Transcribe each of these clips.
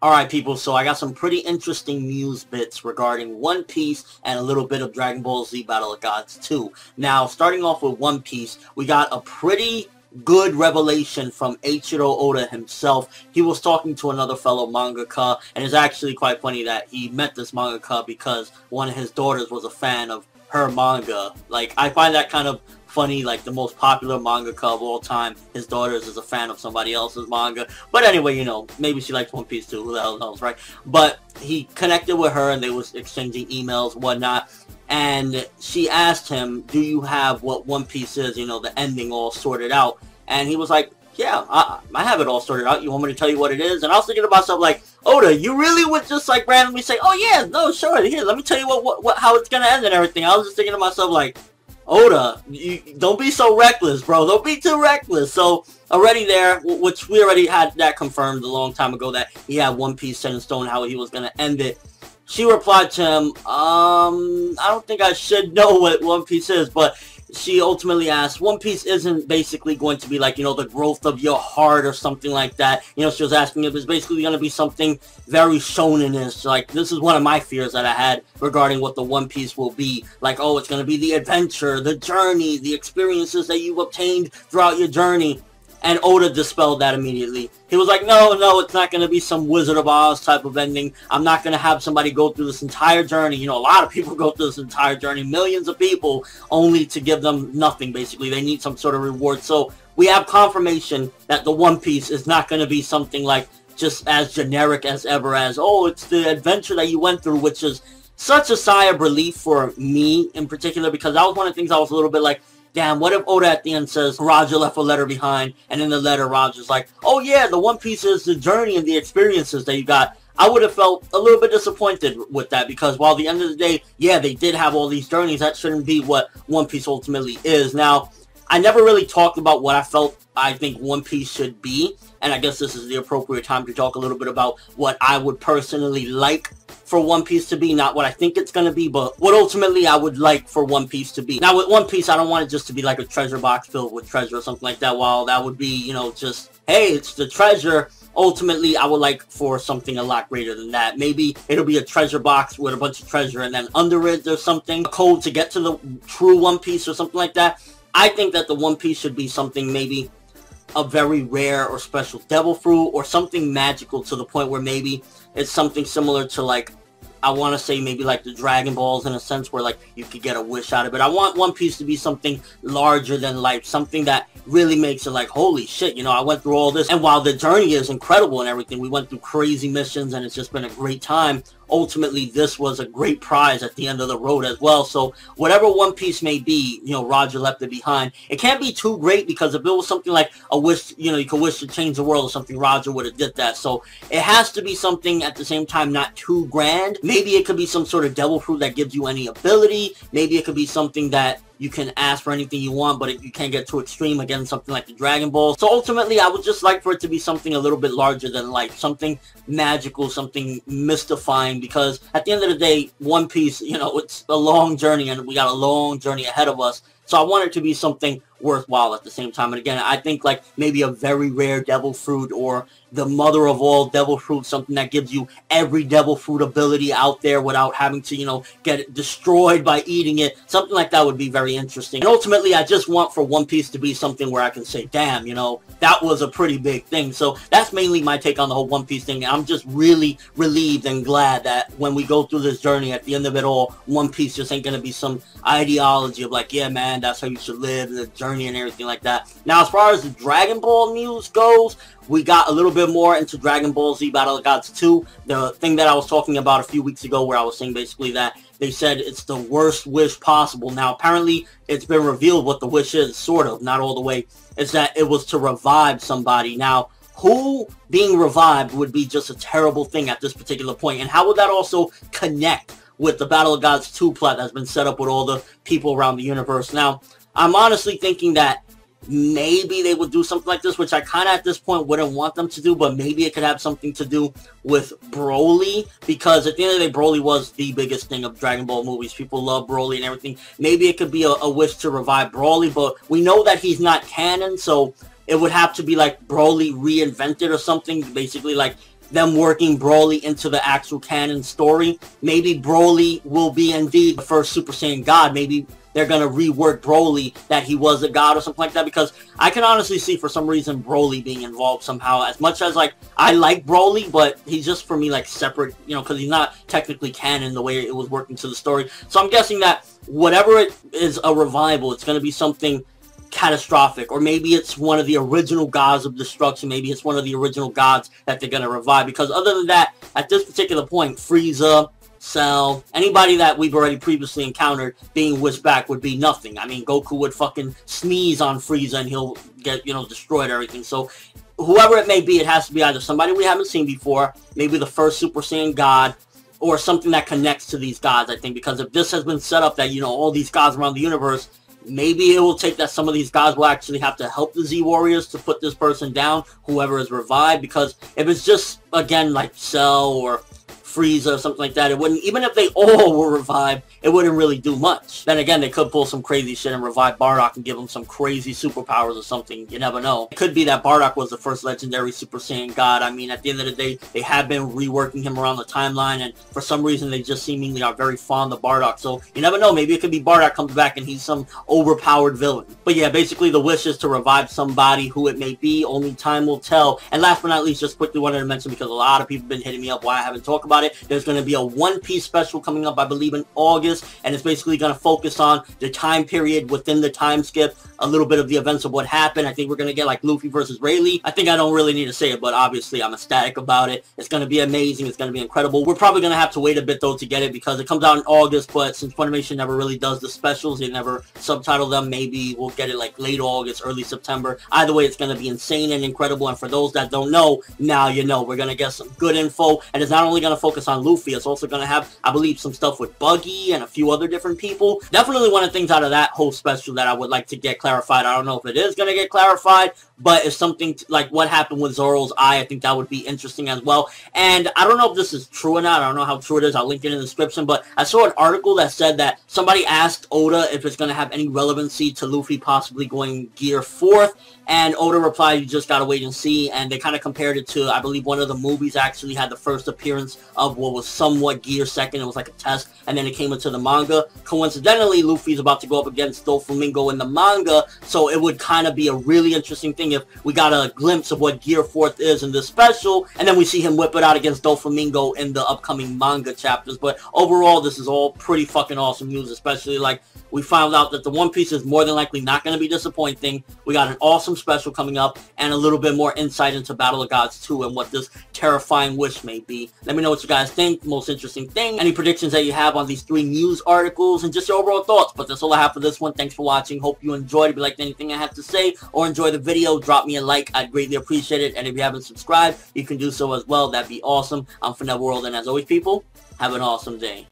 Alright people, so I got some pretty interesting news bits regarding One Piece and a little bit of Dragon Ball Z Battle of Gods 2. Now, starting off with One Piece, we got a pretty good revelation from Eiichiro Oda himself. He was talking to another fellow mangaka, and it's actually quite funny that he met this mangaka because one of his daughters was a fan of her manga. Like, I find that kind of funny, like the most popular mangaka of all time, his daughter is a fan of somebody else's manga. But anyway, you know, maybe she likes One Piece too, who the hell knows, right? But he connected with her and they was exchanging emails, whatnot, and she asked him, do you have what One Piece is, you know, the ending all sorted out? And he was like, yeah, I have it all sorted out. You want me to tell you what it is? And I was thinking to myself, like, Oda, you really would just, like, randomly say, oh, yeah, no, sure, here, let me tell you how it's gonna end and everything. I was just thinking to myself, like, Oda, you don't be so reckless, bro. Don't be too reckless. So, already there, which we already had that confirmed a long time ago, that he had One Piece set in stone, how he was gonna end it. She replied to him, I don't think I should know what One Piece is, but she ultimately asked, One Piece isn't basically going to be like, you know, the growth of your heart or something like that. You know, she was asking if it's basically going to be something very shonen-ish. Like, this is one of my fears that I had regarding what the One Piece will be. Like, oh, it's going to be the adventure, the journey, the experiences that you've obtained throughout your journey. And Oda dispelled that immediately. He was like, no, it's not going to be some Wizard of Oz type of ending. I'm not going to have somebody go through this entire journey. You know, a lot of people go through this entire journey, millions of people, only to give them nothing, basically. They need some sort of reward. So we have confirmation that the One Piece is not going to be something like just as generic as ever as, oh, it's the adventure that you went through, which is such a sigh of relief for me in particular, because that was one of the things I was a little bit like, damn, what if Oda at the end says, Roger left a letter behind, and in the letter, Roger's like, oh yeah, the One Piece is the journey and the experiences that you got. I would have felt a little bit disappointed with that, because while at the end of the day, yeah, they did have all these journeys, that shouldn't be what One Piece ultimately is. Now, I never really talked about what I think One Piece should be, and I guess this is the appropriate time to talk a little bit about what I would personally like for One Piece to be, not what I think it's going to be, but what ultimately I would like for One Piece to be. Now, with One Piece, I don't want it just to be like a treasure box filled with treasure or something like that. While that would be, you know, just, hey, it's the treasure. Ultimately, I would like for something a lot greater than that. Maybe it'll be a treasure box with a bunch of treasure, and then under it, there's something, a code to get to the true One Piece or something like that. I think that the One Piece should be something maybe a very rare or special devil fruit, or something magical to the point where maybe it's something similar to, like, I want to say maybe like the Dragon Balls, in a sense where, like, you could get a wish out of it. I want One Piece to be something larger than life, something that really makes it like, holy shit, you know, I went through all this. And while the journey is incredible and everything, we went through crazy missions and it's just been a great time, ultimately this was a great prize at the end of the road as well. So whatever One Piece may be, you know, Roger left it behind. It can't be too great, because if it was something like a wish, you know, you could wish to change the world or something, Roger would have did that. So it has to be something at the same time not too grand. Maybe it could be some sort of devil fruit that gives you any ability. Maybe it could be something that you can ask for anything you want, but you can't get too extreme, again, something like the Dragon Ball. So ultimately, I would just like for it to be something a little bit larger than life, something magical, something mystifying, because at the end of the day, One Piece, you know, it's a long journey, and we got a long journey ahead of us. So I want it to be something worthwhile at the same time. And again, I think like maybe a very rare devil fruit, or the mother of all devil fruits, something that gives you every devil fruit ability out there without having to, you know, get it destroyed by eating it. Something like that would be very interesting. And ultimately, I just want for One Piece to be something where I can say, damn, you know, that was a pretty big thing. So that's mainly my take on the whole One Piece thing. I'm just really relieved and glad that when we go through this journey, at the end of it all, One Piece just ain't going to be some ideology of like, yeah, man, that's how you should live, the journey and everything like that. Now, as far as the Dragon Ball news goes, we got a little bit more into Dragon Ball Z Battle of Gods 2. The thing that I was talking about a few weeks ago, where I was saying basically that they said it's the worst wish possible. Now, apparently, it's been revealed what the wish is, sort of, not all the way. It's that it was to revive somebody. Now, who being revived would be just a terrible thing at this particular point? And how would that also connect with the Battle of Gods 2 plot that's been set up with all the people around the universe? Now, I'm honestly thinking that maybe they would do something like this, which I kind of at this point wouldn't want them to do, but maybe it could have something to do with Broly, because at the end of the day, Broly was the biggest thing of Dragon Ball movies. People love Broly and everything. Maybe it could be a wish to revive Broly, but we know that he's not canon, so it would have to be like Broly reinvented or something, basically like them working Broly into the actual canon story. Maybe Broly will be indeed the first Super Saiyan God. Maybe they're going to rework Broly that he was a god or something like that, because I can honestly see for some reason Broly being involved somehow. As much as, like, I like Broly, but he's just for me like separate, you know, because he's not technically canon the way it was working to the story. So I'm guessing that whatever it is a revival, it's going to be something catastrophic, or maybe it's one of the original gods of destruction. Maybe it's one of the original gods that they're going to revive, because other than that, at this particular point, Frieza, Cell, anybody that we've already previously encountered being wished back would be nothing. I mean, Goku would fucking sneeze on Frieza and he'll get, you know, destroyed everything. So whoever it may be, it has to be either somebody we haven't seen before, maybe the first Super Saiyan God, or something that connects to these gods, I think, because if this has been set up that, you know, all these gods around the universe, maybe it will take that some of these gods will actually have to help the Z Warriors to put this person down, whoever is revived, because if it's just, again, like Cell or Frieza or something like that, it wouldn't, even if they all were revived, it wouldn't really do much. Then again, they could pull some crazy shit and revive Bardock and give him some crazy superpowers or something. You never know. It could be that Bardock was the first legendary Super Saiyan God. I mean, at the end of the day, they have been reworking him around the timeline, and for some reason, they just seemingly are very fond of Bardock. So you never know. Maybe it could be Bardock comes back and he's some overpowered villain. But yeah, basically the wish is to revive somebody, who it may be. Only time will tell. And last but not least, just quickly wanted to mention, because a lot of people have been hitting me up why I haven't talked about it. There's going to be a One Piece special coming up, I believe, in August, and it's basically going to focus on the time period within the time skip, a little bit of the events of what happened. I think we're going to get like Luffy versus Rayleigh. I think I don't really need to say it, but obviously I'm ecstatic about it. It's going to be amazing. It's going to be incredible. We're probably going to have to wait a bit though to get it, because it comes out in August, but since Funimation never really does the specials, they never subtitle them, maybe we'll get it like late August, early September. Either way, it's going to be insane and incredible, and for those that don't know, now you know. We're going to get some good info, and it's not only going to focus on Luffy, it's also going to have, I believe, some stuff with Buggy and a few other different people. Definitely one of the things out of that whole special that I would like to get clarified. I don't know if it is going to get clarified, but if something like what happened with Zoro's eye, I think that would be interesting as well. And I don't know if this is true or not. I don't know how true it is. I'll link it in the description, but I saw an article that said that somebody asked Oda if it's going to have any relevancy to Luffy possibly going Gear 4th, and Oda replied, you just gotta wait and see. And they kind of compared it to, I believe one of the movies actually had the first appearance of what was somewhat Gear 2nd. It was like a test, and then it came into the manga. Coincidentally, Luffy's about to go up against Doflamingo in the manga, so it would kind of be a really interesting thing if we got a glimpse of what Gear 4th is in this special, and then we see him whip it out against Doflamingo in the upcoming manga chapters. But overall, this is all pretty fucking awesome news, especially like we found out that the One Piece is more than likely not going to be disappointing. We got an awesome special coming up, and a little bit more insight into Battle of Gods 2 and what this terrifying wish may be. Let me know what you guys think. Most interesting thing. Any predictions that you have on these 3 news articles, and just your overall thoughts. But that's all I have for this one. Thanks for watching. Hope you enjoyed. If you liked anything I had to say or enjoy the video, drop me a like. I'd greatly appreciate it. And if you haven't subscribed, you can do so as well. That'd be awesome. I'm Finette World, and as always, people, have an awesome day.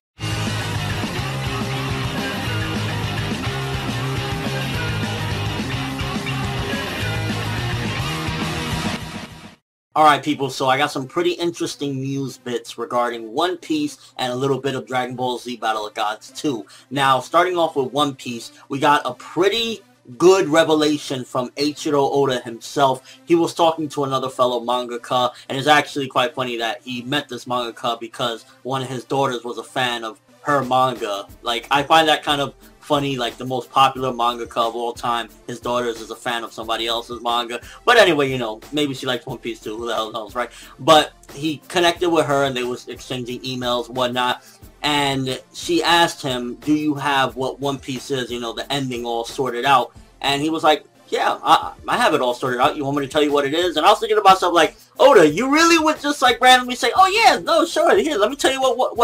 Alright people, so I got some pretty interesting news bits regarding One Piece and a little bit of Dragon Ball Z Battle of Gods 2. Now, starting off with One Piece, we got a pretty good revelation from Eiichiro Oda himself. He was talking to another fellow mangaka, and it's actually quite funny that he met this mangaka because one of his daughters was a fan of her manga. Like, I find that kind of funny, like the most popular mangaka of all time, his daughter is a fan of somebody else's manga. But anyway, you know, maybe she likes One Piece too, who the hell knows, right? But he connected with her and they was exchanging emails and whatnot, and she asked him, do you have what One Piece is, you know, the ending all sorted out? And he was like, yeah, I have it all sorted out. You want me to tell you what it is? And I was thinking to myself, like, Oda, you really would just like randomly say, oh yeah, no, sure, here, let me tell you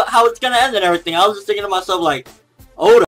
how it's gonna end and everything. I was just thinking to myself, like, Oda,